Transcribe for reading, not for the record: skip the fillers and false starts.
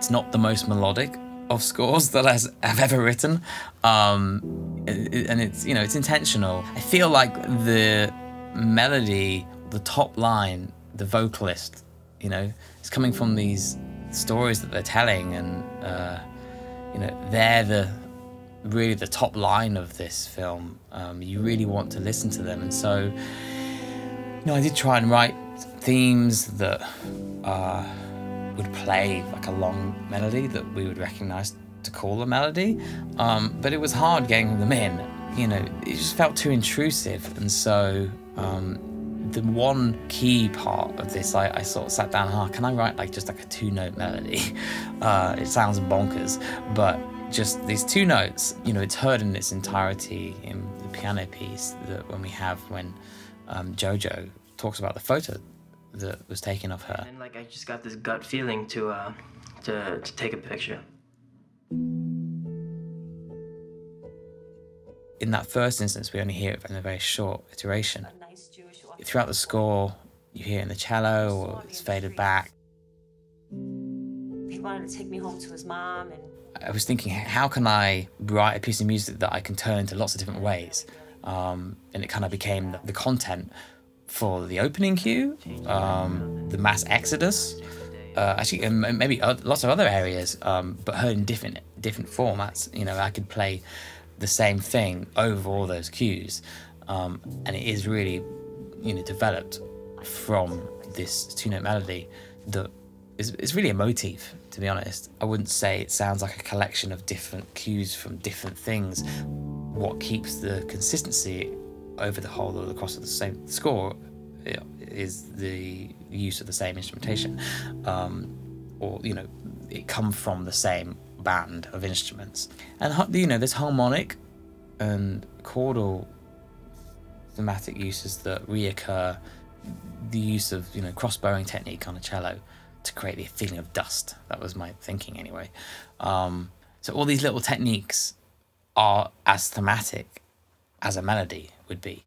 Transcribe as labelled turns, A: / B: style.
A: It's not the most melodic of scores that I've ever written, and it's, you know, it's intentional. I feel like the melody, the top line, the vocalist, you know, is coming from these stories that they're telling, and you know, they're really the top line of this film. You really want to listen to them, and so, you know, I did try and write themes that would play like a long melody that we would recognize to call a melody, but it was hard getting them in. You know, it just felt too intrusive, and so the one key part of this, I sort of sat down, can I write like just like a 2-note melody? It sounds bonkers, but just these 2 notes, you know, it's heard in its entirety in the piano piece that when Jojo talks about the photo that was taken of her.
B: And like, I just got this gut feeling to take a picture.
A: In that first instance, we only hear it in a very short iteration. Throughout the score, you hear it in the cello, or it's faded back.
C: He wanted to take me home to his mom, and
A: I was thinking, how can I write a piece of music that I can turn into lots of different ways? And it kind of became the content for the opening cue, the mass exodus, actually, and maybe lots of other areas, but heard in different formats. You know, I could play the same thing over all those cues, and it is really, you know, developed from this 2-note melody that is really a motif, to be honest. I wouldn't say it sounds like a collection of different cues from different things. What keeps the consistency over the whole of the course of the same score is the use of the same instrumentation, or, you know, it comes from the same band of instruments. And, you know, there's harmonic and chordal thematic uses that reoccur, the use of, you know, cross-bowing technique on a cello to create the feeling of dust. That was my thinking anyway. So all these little techniques are as thematic as a melody would be.